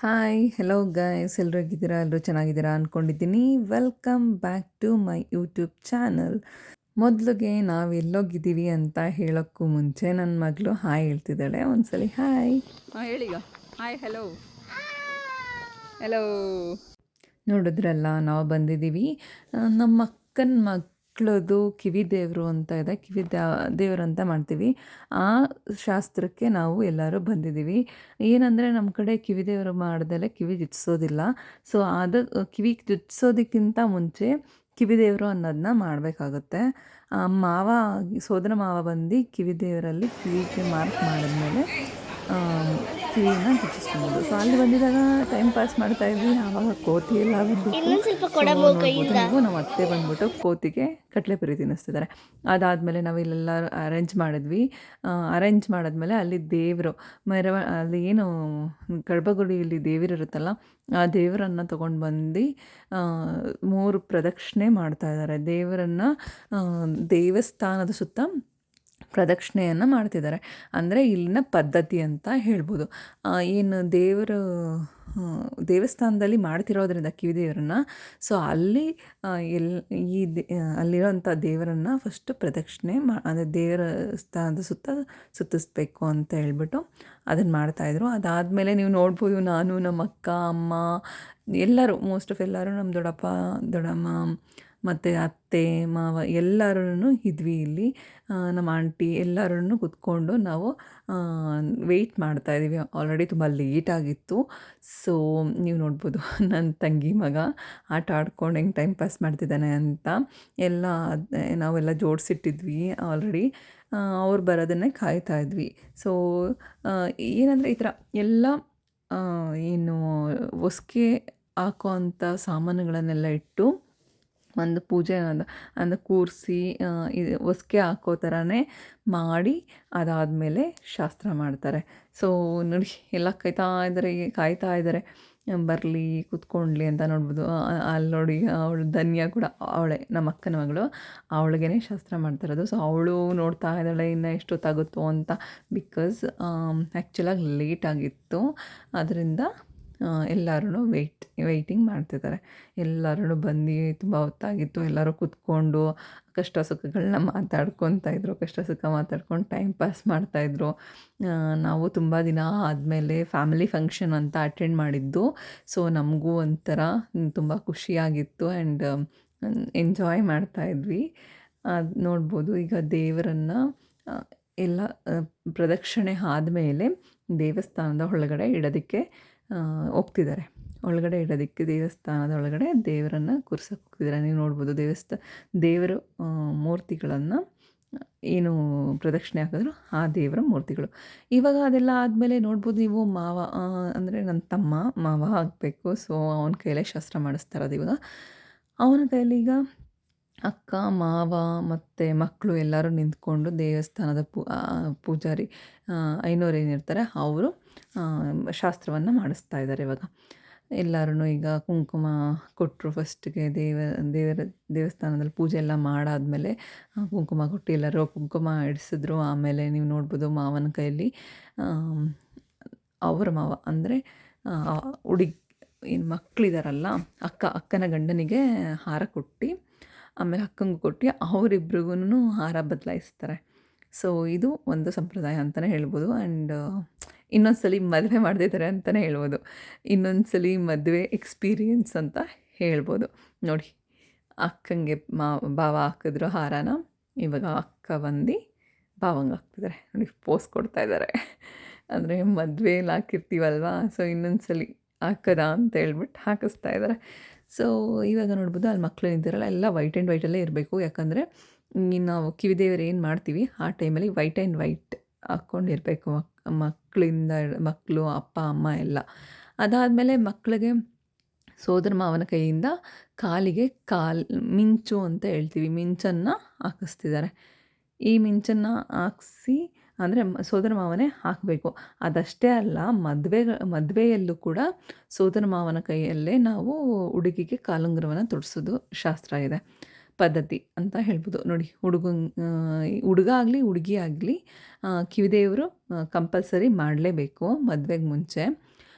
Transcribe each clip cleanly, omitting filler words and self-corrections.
Hi hello guys ಎಲ್ಲರೂ ಹೇಗಿದ್ದೀರಾ? ಎಲ್ಲರೂ ಚೆನ್ನಾಗಿದ್ದೀರಾ ಅಂದ್ಕೊಂಡಿದ್ದೀನಿ. Welcome back to my YouTube channel. ಮೊದಲಿಗೆ ನಾವು ಎಲ್ಲೋಗಿದ್ದೀವಿ ಅಂತ ಹೇಳೋಕ್ಕೂ ಮುಂಚೆ ನನ್ನ ಮಗಳು ಹಾಯ್ ಹೇಳ್ತಿದ್ದಾಳೆ. ಒಂದ್ಸಲಿ ಹಾಯ್ ಹೇಳೀಗ. Hi hello hello. ನೋಡಿದ್ರಲ್ಲ, ನಾವು ಬಂದಿದ್ದೀವಿ ನಮ್ಮ ಅಕ್ಕನ ಮಕ್ಕಳದು ಕಿವಿ ದೇವರು ಅಂತ ಇದೆ. ಕಿವಿ ದೇವರು ಅಂತ ಮಾಡ್ತೀವಿ. ಆ ಶಾಸ್ತ್ರಕ್ಕೆ ನಾವು ಎಲ್ಲರೂ ಬಂದಿದ್ದೀವಿ. ಏನಂದರೆ ನಮ್ಮ ಕಡೆ ಕಿವಿ ದೇವರು ಮಾಡ್ದಲೆ ಕಿವಿ ಜುಟ್ಸೋದಿಲ್ಲ. ಸೊ ಅದು ಕಿವಿ ಜುಟ್ಸೋದಕ್ಕಿಂತ ಮುಂಚೆ ಕಿವಿ ದೇವರು ಅನ್ನೋದನ್ನ ಮಾಡಬೇಕಾಗುತ್ತೆ. ಮಾವ, ಸೋದರ ಮಾವ ಬಂದು ಕಿವಿ ದೇವರಲ್ಲಿ ಕಿವಿಗೆ ಮಾರ್ಕ್ ಮಾಡಿದ್ಮೇಲೆ ಕಿವಿನ ಚುಚ್ಚಿಸ್ಕೊಬೋದು. ಸೊ ಅಲ್ಲಿ ಬಂದಿದ್ದಾಗ ಟೈಮ್ ಪಾಸ್ ಮಾಡ್ತಾಯಿದ್ವಿ. ಆವಾಗ ಕೋತಿ ಎಲ್ಲ ಬಂದಿತ್ತು. ಸೊ ನೋಡ್ಬೋದು ನೀವು, ನಮ್ಮ ಅತ್ತೆ ಬಂದ್ಬಿಟ್ಟು ಕೋತಿಗೆ ಕಡಲೆಪುರಿ ತಿನ್ನಿಸ್ತಿದ್ದಾರೆ. ಅದಾದಮೇಲೆ ನಾವು ಇಲ್ಲೆಲ್ಲ ಅರೇಂಜ್ ಮಾಡಿದ್ವಿ. ಅರೇಂಜ್ ಮಾಡಿದ್ಮೇಲೆ ಅಲ್ಲಿ ದೇವರು ಅಲ್ಲಿ ಏನು ಗರ್ಭಗುಡಿಯಲ್ಲಿ ದೇವರಿರುತ್ತಲ್ಲ, ಆ ದೇವರನ್ನು ತೊಗೊಂಡು ಬಂದು 3 ಪ್ರದಕ್ಷಿಣೆ ಮಾಡ್ತಾಯಿದ್ದಾರೆ. ದೇವರನ್ನು ದೇವಸ್ಥಾನದ ಸುತ್ತ ಪ್ರದಕ್ಷಿಣೆಯನ್ನು ಮಾಡ್ತಿದ್ದಾರೆ. ಅಂದರೆ ಇಲ್ಲಿನ ಪದ್ಧತಿ ಅಂತ ಹೇಳ್ಬೋದು. ಏನು ದೇವಸ್ಥಾನದಲ್ಲಿ ಮಾಡ್ತಿರೋದ್ರಿಂದ ಕಿವಿ ದೇವರನ್ನು, ಸೊ ಅಲ್ಲಿ ಅಲ್ಲಿರೋಂಥ ದೇವರನ್ನು ಫಸ್ಟು ಪ್ರದಕ್ಷಿಣೆ ಅಂದರೆ ದೇವಸ್ಥಾನದ ಸುತ್ತ ಸುತ್ತಿಸ್ಬೇಕು ಅಂತ ಹೇಳ್ಬಿಟ್ಟು ಅದನ್ನು ಮಾಡ್ತಾಯಿದ್ರು. ಅದಾದಮೇಲೆ ನೀವು ನೋಡ್ಬೋದು, ನಾನು, ನಮ್ಮ ಅಕ್ಕ, ಅಮ್ಮ ಎಲ್ಲರೂ, ಮೋಸ್ಟ್ ಆಫ್ ಎಲ್ಲರೂ, ನಮ್ಮ ದೊಡ್ಡಪ್ಪ ದೊಡ್ಡಮ್ಮ ಮತ್ತು ಅತ್ತೆ ಮಾವ ಎಲ್ಲರೂ ಇದ್ವಿ ಇಲ್ಲಿ. ನಮ್ಮ ಆಂಟಿ ಎಲ್ಲರೂ ಕೂತ್ಕೊಂಡು ನಾವು ವೆಯ್ಟ್ ಮಾಡ್ತಾಯಿದ್ದೀವಿ. ಆಲ್ರೆಡಿ ತುಂಬ ಲೇಟಾಗಿತ್ತು. ಸೊ ನೀವು ನೋಡ್ಬೋದು ನನ್ನ ತಂಗಿ ಮಗ ಆಟ ಆಡ್ಕೊಂಡು ಹೆಂಗೆ ಟೈಮ್ ಪಾಸ್ ಮಾಡ್ತಿದ್ದಾನೆ ಅಂತ. ನಾವೆಲ್ಲ ಜೋಡಿಸಿಟ್ಟಿದ್ವಿ ಆಲ್ರೆಡಿ. ಅವ್ರು ಬರೋದನ್ನೇ ಕಾಯ್ತಾ ಇದ್ವಿ. ಸೊ ಏನಂದರೆ ಈ ಥರ ಎಲ್ಲ ಏನು ಹೊಸ್ಗೆ ಹಾಕೋ ಅಂಥ ಸಾಮಾನುಗಳನ್ನೆಲ್ಲ ಇಟ್ಟು ಒಂದು ಪೂಜೆ ಅಂದರೆ ಕೂರಿಸಿ ಹೊಸ್ಗೆ ಹಾಕೋ ಥರನೇ ಮಾಡಿ ಅದಾದಮೇಲೆ ಶಾಸ್ತ್ರ ಮಾಡ್ತಾರೆ. ಸೊ ನೋಡಿ, ಎಲ್ಲ ಕಾಯ್ತಾ ಇದ್ದಾರೆ ಬರಲಿ ಕೂತ್ಕೊಳ್ಳಿ ಅಂತ. ನೋಡ್ಬೋದು ಅಲ್ಲಿ ನೋಡಿ, ಅವಳು ಧನ್ಯ ಕೂಡ ಅವಳೇ, ನಮ್ಮ ಅಕ್ಕನ ಮಗಳು, ಅವಳಿಗೇ ಶಾಸ್ತ್ರ ಮಾಡ್ತಿರೋದು. ಸೊ ಅವಳು ನೋಡ್ತಾ ಇದ್ದಾಳೆ ಇನ್ನು ಎಷ್ಟೊತ್ತಾಗುತ್ತೋ ಅಂತ. ಬಿಕಾಸ್ ಆ್ಯಕ್ಚುಲಾಗಿ ಲೇಟಾಗಿತ್ತು, ಅದರಿಂದ ಎಲ್ಲರೂ ವೆಯ್ಟಿಂಗ್ ಮಾಡ್ತಿದ್ದಾರೆ. ಎಲ್ಲರೂ ಬಂದು ತುಂಬ ಹೊತ್ತಾಗಿತ್ತು. ಎಲ್ಲರೂ ಕೂತ್ಕೊಂಡು ಕಷ್ಟ ಸುಖಗಳನ್ನ ಮಾತಾಡ್ಕೊತಾಯಿದ್ರು. ಕಷ್ಟ ಸುಖ ಮಾತಾಡ್ಕೊಂಡು ಟೈಮ್ ಪಾಸ್ ಮಾಡ್ತಾಯಿದ್ರು. ನಾವು ತುಂಬ ದಿನ ಆದಮೇಲೆ ಫ್ಯಾಮಿಲಿ ಫಂಕ್ಷನ್ ಅಂತ ಅಟೆಂಡ್ ಮಾಡಿದ್ದು. ಸೊ ನಮಗೂ ಒಂಥರ ತುಂಬ ಖುಷಿಯಾಗಿತ್ತು ಆ್ಯಂಡ್ ಎಂಜಾಯ್ ಮಾಡ್ತಾಯಿದ್ವಿ. ಅದು ನೋಡ್ಬೋದು. ಈಗ ದೇವರನ್ನು ಎಲ್ಲ ಪ್ರದಕ್ಷಿಣೆ ಆದಮೇಲೆ ದೇವಸ್ಥಾನದ ಒಳಗಡೆ ಇಡೋದಕ್ಕೆ ಹೋಗ್ತಿದ್ದಾರೆ. ಒಳಗಡೆ ಇಡೋದಕ್ಕೆ ದೇವಸ್ಥಾನದ ಒಳಗಡೆ ದೇವರನ್ನು ಕೂರ್ಸೋಕೆ ಹೋಗ್ತಿದ್ದಾರೆ. ನೀವು ನೋಡ್ಬೋದು, ದೇವರ ಮೂರ್ತಿಗಳನ್ನು ಏನು ಪ್ರದಕ್ಷಿಣೆ ಹಾಕಿದ್ರು ಆ ದೇವರ ಮೂರ್ತಿಗಳು. ಇವಾಗ ಅದೆಲ್ಲ ಆದಮೇಲೆ ನೋಡ್ಬೋದು ನೀವು, ಮಾವ ಅಂದರೆ ನನ್ನ ತಮ್ಮ ಮಾವ ಆಗಬೇಕು. ಸೊ ಅವನ ಕೈಯಲ್ಲೇ ಶಾಸ್ತ್ರ ಮಾಡಿಸ್ತಾ ಇರೋದು ಇವಾಗ. ಅವನ ಕೈಯಲ್ಲಿ ಈಗ ಅಕ್ಕ, ಮಾವ ಮತ್ತು ಮಕ್ಕಳು ಎಲ್ಲರೂ ನಿಂತ್ಕೊಂಡು ದೇವಸ್ಥಾನದ ಪೂಜಾರಿ ಐನೋರು ಏನಿರ್ತಾರೆ ಅವರು ಶಾಸ್ತ್ರವನ್ನು ಮಾಡಿಸ್ತಾ ಇದ್ದಾರೆ ಇವಾಗ. ಎಲ್ಲರೂ ಈಗ ಕುಂಕುಮ ಕೊಟ್ಟರು. ಫಸ್ಟಿಗೆ ದೇವಸ್ಥಾನದಲ್ಲಿ ಪೂಜೆ ಎಲ್ಲ ಮಾಡಾದಮೇಲೆ ಕುಂಕುಮ ಕೊಟ್ಟು ಎಲ್ಲರೂ ಕುಂಕುಮ ಇಡಿಸಿದ್ರು. ಆಮೇಲೆ ನೀವು ನೋಡ್ಬೋದು, ಮಾವನ ಕೈಯಲ್ಲಿ ಅವರ ಮಾವ ಅಂದರೆ ಏನು ಮಕ್ಕಳಿದಾರಲ್ಲ, ಅಕ್ಕನ ಗಂಡನಿಗೆ ಹಾರ ಕೊಟ್ಟು, ಆಮೇಲೆ ಅಕ್ಕಂಗೂ ಕೊಟ್ಟು ಅವರಿಬ್ರಿಗೂ ಹಾರ ಬದಲಾಯಿಸ್ತಾರೆ. ಸೊ ಇದು ಒಂದು ಸಂಪ್ರದಾಯ ಅಂತಲೇ ಹೇಳ್ಬೋದು. ಆ್ಯಂಡ್ ಇನ್ನೊಂದು ಮದುವೆ ಮಾಡ್ತಿದ್ದಾರೆ ಅಂತಲೇ ಹೇಳ್ಬೋದು. ಇನ್ನೊಂದು ಮದುವೆ ಎಕ್ಸ್ಪೀರಿಯನ್ಸ್ ಅಂತ ಹೇಳ್ಬೋದು. ನೋಡಿ, ಅಕ್ಕಂಗೆ ಭಾವ ಹಾಕಿದ್ರು ಹಾರನ. ಇವಾಗ ಅಕ್ಕ ಬಂದು ಭಾವಂಗೆ ಹಾಕ್ತಿದ್ದಾರೆ. ನೋಡಿ, ಪೋಸ್ ಕೊಡ್ತಾ ಇದ್ದಾರೆ. ಅಂದರೆ ಮದುವೆಯಲ್ಲಿ ಹಾಕಿರ್ತೀವಲ್ವ, ಸೊ ಇನ್ನೊಂದು ಹಾಕದ ಅಂತ ಹೇಳ್ಬಿಟ್ಟು ಹಾಕಿಸ್ತಾ ಇದ್ದಾರೆ. ಸೊ ಇವಾಗ ನೋಡ್ಬೋದು, ಅಲ್ಲಿ ಮಕ್ಕಳು ನಿಂತಿರಲ್ಲ, ಎಲ್ಲ ವೈಟ್ ಆ್ಯಂಡ್ ವೈಟಲ್ಲೇ ಇರಬೇಕು. ಯಾಕಂದರೆ ನಾವು ಕಿವಿ ದೇವರು ಏನು ಮಾಡ್ತೀವಿ ಆ ಟೈಮಲ್ಲಿ ವೈಟ್ ಆ್ಯಂಡ್ ವೈಟ್ ಹಾಕ್ಕೊಂಡಿರ್ಬೇಕು. ಮಕ್ಕಳು, ಅಪ್ಪ ಅಮ್ಮ ಎಲ್ಲ. ಅದಾದಮೇಲೆ ಮಕ್ಕಳಿಗೆ ಸೋದರ ಮಾವನ ಕೈಯಿಂದ ಕಾಲಿಗೆ ಮಿಂಚು ಅಂತ ಹೇಳ್ತೀವಿ, ಮಿಂಚನ್ನು ಹಾಕಿಸ್ತಿದ್ದಾರೆ. ಈ ಮಿಂಚನ್ನು ಹಾಕಿಸಿ ಅಂದರೆ ಸೋದರ ಮಾವನೇ ಹಾಕಬೇಕು. ಅದಷ್ಟೇ ಅಲ್ಲ, ಮದುವೆಯಲ್ಲೂ ಕೂಡ ಸೋದರ ಮಾವನ ಕೈಯಲ್ಲೇ ನಾವು ಹುಡುಗಿಗೆ ಕಾಲುಂಗುರವನ್ನು ತೊಡಿಸೋದು ಶಾಸ್ತ್ರ ಇದೆ, ಪದ್ಧತಿ ಅಂತ ಹೇಳ್ಬೋದು. ನೋಡಿ, ಹುಡುಗ ಆಗಲಿ ಹುಡುಗಿ ಆಗಲಿ ಕಿವಿದೇವರು ಕಂಪಲ್ಸರಿ ಮಾಡಲೇಬೇಕು ಮದುವೆಗೆ ಮುಂಚೆ.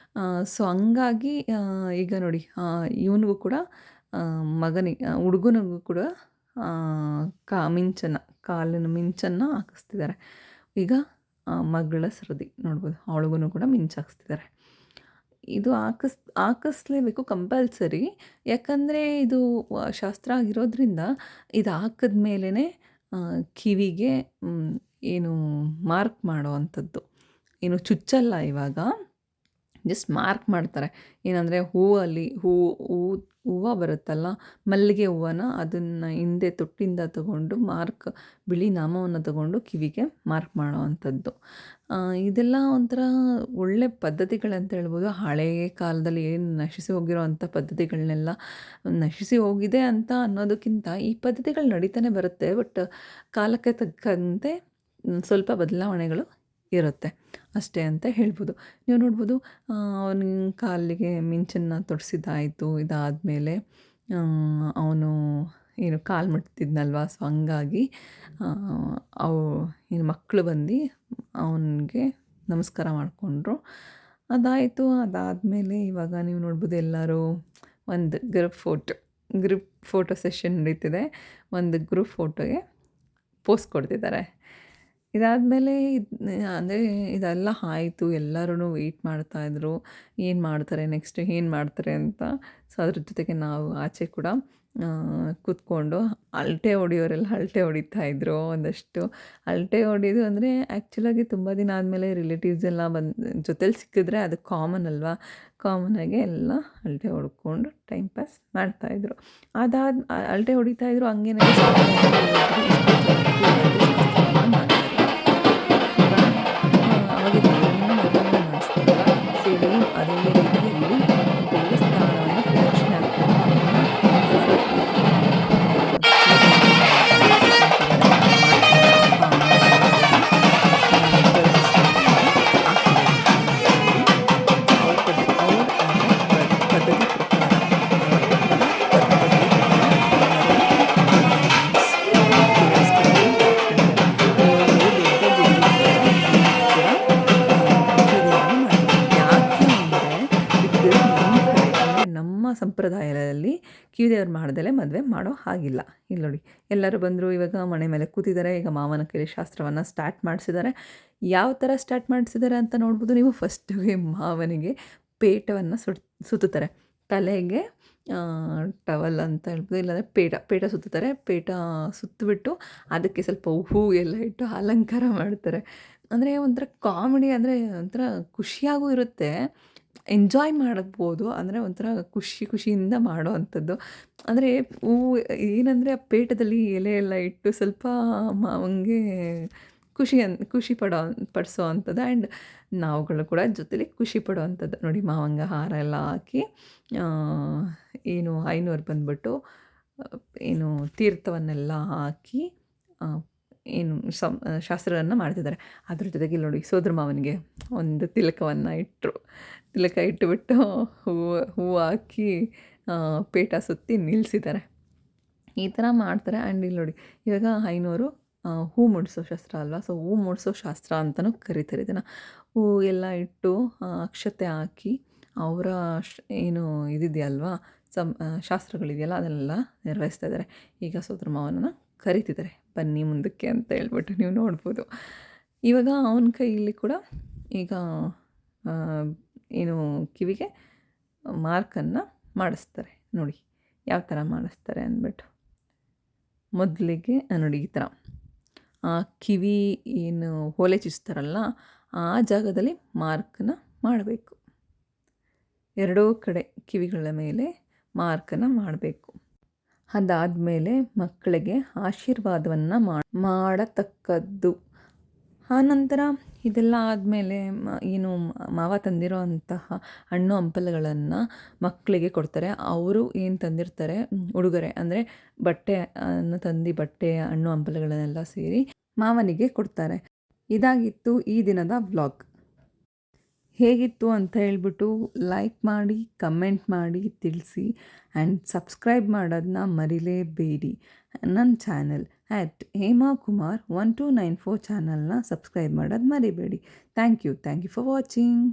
ಸೊ ಹಂಗಾಗಿ ಈಗ ನೋಡಿ ಇವನಿಗೂ ಕೂಡ ಹುಡುಗನಿಗೂ ಕೂಡ ಮಿಂಚನ್ನು ಕಾಲಿನ ಮಿಂಚನ್ನು ಹಾಕಿಸ್ತಿದ್ದಾರೆ. ಈಗ ಮಗಳ ಸರದಿ ನೋಡ್ಬೋದು, ಅವಳಿಗೂ ಕೂಡ ಮಿಂಚು ಹಾಕಿಸ್ತಿದ್ದಾರೆ. ಇದು ಹಾಕಿಸ್ಲೇಬೇಕು ಕಂಪಲ್ಸರಿ. ಯಾಕಂದರೆ ಇದು ಶಾಸ್ತ್ರ ಆಗಿರೋದ್ರಿಂದ ಇದು ಹಾಕಿದ ಮೇಲೇ ಕಿವಿಗೆ ಏನು ಮಾರ್ಕ್ ಮಾಡೋ ಅಂಥದ್ದು, ಏನು ಚುಚ್ಚಲ್ಲ ಇವಾಗ, ಜಸ್ಟ್ ಮಾರ್ಕ್ ಮಾಡ್ತಾರೆ. ಏನಂದರೆ ಹೂವಲ್ಲಿ ಹೂವು ಬರುತ್ತಲ್ಲ, ಮಲ್ಲಿಗೆ ಹೂವನ್ನ ಅದನ್ನು ಹಿಂದೆ ತೊಟ್ಟಿಂದ ತಗೊಂಡು ಬಿಳಿ ನಾಮವನ್ನು ತಗೊಂಡು ಕಿವಿಗೆ ಮಾರ್ಕ್ ಮಾಡೋ ಅಂಥದ್ದು. ಇದೆಲ್ಲ ಒಂಥರ ಒಳ್ಳೆ ಪದ್ಧತಿಗಳಂತ ಹೇಳ್ಬೋದು. ಹಳೆಯ ಕಾಲದಲ್ಲಿ ಏನು ನಶಿಸಿ ಹೋಗಿರೋ ಅಂಥ ಪದ್ಧತಿಗಳನ್ನೆಲ್ಲ ನಶಿಸಿ ಹೋಗಿದೆ ಅಂತ ಅನ್ನೋದಕ್ಕಿಂತ ಈ ಪದ್ಧತಿಗಳು ನಡೀತಾನೆ ಬರುತ್ತೆ. ಬಟ್ ಕಾಲಕ್ಕೆ ತಕ್ಕಂತೆ ಸ್ವಲ್ಪ ಬದಲಾವಣೆಗಳು ಇರುತ್ತೆ ಅಷ್ಟೇ ಅಂತ ಹೇಳ್ಬೋದು. ನೀವು ನೋಡ್ಬೋದು, ಅವನ ಕಾಲಿಗೆ ಮಿಂಚನ್ನು ತೊಡಿಸಿದ್ದಾಯಿತು. ಇದಾದಮೇಲೆ ಅವನು ಏನು ಕಾಲು ಮುಟ್ತಿದ್ನಲ್ವ, ಸೊ ಹಂಗಾಗಿ ಏನು ಮಕ್ಕಳು ಬಂದು ಅವನಿಗೆ ನಮಸ್ಕಾರ ಮಾಡಿಕೊಂಡ್ರು. ಅದಾಯಿತು. ಅದಾದಮೇಲೆ ಇವಾಗ ನೀವು ನೋಡ್ಬೋದು ಎಲ್ಲರೂ ಒಂದು ಗ್ರೂಪ್ ಫೋಟೋ ಸೆಷನ್ ನಡೀತಿದೆ. ಒಂದು ಗ್ರೂಪ್ ಫೋಟೋಗೆ ಪೋಸ್ ಕೊಡ್ತಿದ್ದಾರೆ. ಇದಾದಮೇಲೆ ಅಂದರೆ ಇದೆಲ್ಲ ಆಯಿತು. ಎಲ್ಲರೂ ವೆಯ್ಟ್ ಮಾಡ್ತಾಯಿದ್ರು, ಏನು ಮಾಡ್ತಾರೆ ನೆಕ್ಸ್ಟ್, ಏನು ಮಾಡ್ತಾರೆ ಅಂತ. ಸೊ ಅದ್ರ ಜೊತೆಗೆ ನಾವು ಆಚೆ ಕೂಡ ಕೂತ್ಕೊಂಡು ಅಳತೆ ಹೊಡಿಯೋರೆಲ್ಲ ಅಳತೆ ಹೊಡಿತಾಯಿದ್ರು. ಒಂದಷ್ಟು ಅಳತೆ ಹೊಡಿಯೋದು ಅಂದರೆ ಆ್ಯಕ್ಚುಲಾಗಿ ತುಂಬ ದಿನ ಆದಮೇಲೆ ರಿಲೇಟಿವ್ಸ್ ಎಲ್ಲ ಜೊತೇಲಿ ಸಿಕ್ಕಿದ್ರೆ ಅದು ಕಾಮನ್ ಅಲ್ವಾ. ಕಾಮನಾಗಿ ಎಲ್ಲ ಅಳತೆ ಹೊಡ್ಕೊಂಡು ಟೈಮ್ ಪಾಸ್ ಮಾಡ್ತಾಯಿದ್ರು. ಅಳತೆ ಹೊಡಿತಾಯಿದ್ರು. ಹಂಗೇನೆ ಅವಾಗ ದೇವರನ್ನ ಮದುವೆ ಮಾಡಿಸ್ತಾರಲ್ಲ, ಸೇಮ್ ಅದೇ ರೀತಿಯಲ್ಲಿ ದೇವಸ್ಥಾನವನ್ನು ಪ್ರದಕ್ಷಿಣೆ ಸಂಪ್ರದಾಯದಲ್ಲಿ ಕಿವಿದೇವ್ರು ಮಾಡ್ದಲೇ ಮದುವೆ ಮಾಡೋ ಹಾಗಿಲ್ಲ. ಇಲ್ಲಿ ನೋಡಿ, ಎಲ್ಲರೂ ಬಂದರು. ಇವಾಗ ಮನೆ ಮೇಲೆ ಕೂತಿದ್ದಾರೆ. ಈಗ ಮಾವನ ಕೈಲಿ ಶಾಸ್ತ್ರವನ್ನು ಸ್ಟಾರ್ಟ್ ಮಾಡಿಸಿದ್ದಾರೆ. ಯಾವ ಥರ ಸ್ಟಾರ್ಟ್ ಮಾಡಿಸಿದ್ದಾರೆ ಅಂತ ನೋಡ್ಬೋದು ನೀವು. ಫಸ್ಟಿಗೆ ಮಾವನಿಗೆ ಪೇಟವನ್ನು ಸುತ್ತುತ್ತಾರೆ. ತಲೆಗೆ ಟವಲ್ ಅಂತ ಹೇಳ್ಬೋದು, ಇಲ್ಲಾಂದರೆ ಪೇಟ ಸುತ್ತುತ್ತಾರೆ. ಪೇಟ ಸುತ್ತಿಬಿಟ್ಟು ಅದಕ್ಕೆ ಸ್ವಲ್ಪ ಹೂ ಎಲ್ಲ ಇಟ್ಟು ಅಲಂಕಾರ ಮಾಡ್ತಾರೆ. ಅಂದರೆ ಒಂಥರ ಕಾಮಿಡಿ, ಅಂದರೆ ಒಂಥರ ಖುಷಿಯಾಗೂ ಇರುತ್ತೆ, ಎಂಜಾಯ್ ಮಾಡ್ಬೋದು. ಅಂದರೆ ಒಂಥರ ಖುಷಿಯಿಂದ ಮಾಡೋ ಅಂಥದ್ದು. ಅಂದರೆ ಹೂವು ಏನಂದರೆ ಆ ಪೇಟದಲ್ಲಿ ಎಲೆ ಎಲ್ಲ ಇಟ್ಟು ಸ್ವಲ್ಪ ಮಾವಂಗೆ ಖುಷಿ ಪಡಿಸೋ ಅಂಥದ್ದು. ಆ್ಯಂಡ್ ನಾವುಗಳು ಕೂಡ ಜೊತೆಲಿ ಖುಷಿ ಪಡೋ ಅಂಥದ್ದು. ನೋಡಿ, ಮಾವಂಗೆ ಹಾರ ಎಲ್ಲ ಹಾಕಿ ಏನು ಐನೋರು ಬಂದ್ಬಿಟ್ಟು ಏನು ತೀರ್ಥವನ್ನೆಲ್ಲ ಹಾಕಿ ಏನು ಶಾಸ್ತ್ರವನ್ನು ಮಾಡ್ತಿದ್ದಾರೆ. ಅದ್ರ ಜೊತೆಗೆ ನೋಡಿ, ಸೋದರ ಮಾವನಿಗೆ ಒಂದು ತಿಲಕ ಇಟ್ಟುಬಿಟ್ಟು ಹೂವು ಹಾಕಿ ಪೇಟ ಸುತ್ತಿ ನಿಲ್ಲಿಸಿದ್ದಾರೆ. ಈ ಥರ ಮಾಡ್ತಾರೆ. ಆ್ಯಂಡ್ ಇಲ್ಲಿ ನೋಡಿ, ಇವಾಗ ಐನೋರು ಹೂ ಮುಡಿಸೋ ಶಾಸ್ತ್ರ ಅಲ್ವಾ. ಸೊ ಹೂ ಮುಡಿಸೋ ಶಾಸ್ತ್ರ ಅಂತಲೂ ಕರೀತಾರೆ ಇದನ್ನು. ಹೂ ಎಲ್ಲ ಇಟ್ಟು ಅಕ್ಷತೆ ಹಾಕಿ ಅವರ ಏನು ಇದಿದೆಯಲ್ವಾ, ಶಾಸ್ತ್ರಗಳಿದೆಯಲ್ಲ ಅದನ್ನೆಲ್ಲ ನಿರ್ವಹಿಸ್ತಾ ಇದ್ದಾರೆ. ಈಗ ಸೋದರ ಮಾವನನ್ನು ಕರೀತಿದ್ದಾರೆ, ಬನ್ನಿ ಮುಂದಕ್ಕೆ ಅಂತ ಹೇಳ್ಬಿಟ್ಟು ನೀವು ನೋಡ್ಬೋದು. ಇವಾಗ ಅವನ ಕೈಯಲ್ಲಿ ಕೂಡ ಈಗ ಏನು ಕಿವಿಗೆ ಮಾರ್ಕನ್ನು ಮಾಡಿಸ್ತಾರೆ. ನೋಡಿ ಯಾವ ಥರ ಮಾಡಿಸ್ತಾರೆ ಅಂದ್ಬಿಟ್ಟು. ಮೊದಲಿಗೆ ನೋಡಿ ಈ ಥರ ಕಿವಿ ಏನು ಓಲೆ ಚುಚ್ತಾರಲ್ಲ ಆ ಜಾಗದಲ್ಲಿ ಮಾರ್ಕನ್ನ ಮಾಡಬೇಕು. ಎರಡೂ ಕಡೆ ಕಿವಿಗಳ ಮೇಲೆ ಮಾರ್ಕನ್ನು ಮಾಡಬೇಕು. ಅದಾದಮೇಲೆ ಮಕ್ಕಳಿಗೆ ಆಶೀರ್ವಾದವನ್ನು ಮಾಡತಕ್ಕದ್ದು. ಆನಂತರ ಇದೆಲ್ಲ ಆದಮೇಲೆ ಏನು ಮಾವ ತಂದಿರೋ ಅಂತಹ ಹಣ್ಣು ಹಂಪಲುಗಳನ್ನು ಮಕ್ಕಳಿಗೆ ಕೊಡ್ತಾರೆ. ಅವರು ಏನು ತಂದಿರ್ತಾರೆ ಉಡುಗೊರೆ, ಅಂದರೆ ಬಟ್ಟೆ ಹಣ್ಣು ಹಂಪಲುಗಳನ್ನೆಲ್ಲ ಸೇರಿ ಮಾವನಿಗೆ ಕೊಡ್ತಾರೆ. ಇದಾಗಿತ್ತು ಈ ದಿನದ ವ್ಲಾಗ್. ಹೇಗಿತ್ತು ಅಂತ ಹೇಳ್ಬಿಟ್ಟು ಲೈಕ್ ಮಾಡಿ, ಕಮೆಂಟ್ ಮಾಡಿ ತಿಳಿಸಿ. ಆ್ಯಂಡ್ ಸಬ್ಸ್ಕ್ರೈಬ್ ಮಾಡೋದನ್ನ ಮರಿಲೇಬೇಡಿ. ನನ್ನ ಚಾನಲ್ @ಹೇಮಾಕುಮಾರ್ 1294 ಚಾನಲ್ನ ಸಬ್ಸ್ಕ್ರೈಬ್ ಮಾಡೋದು ಮರಿಬೇಡಿ. Thank you for watching.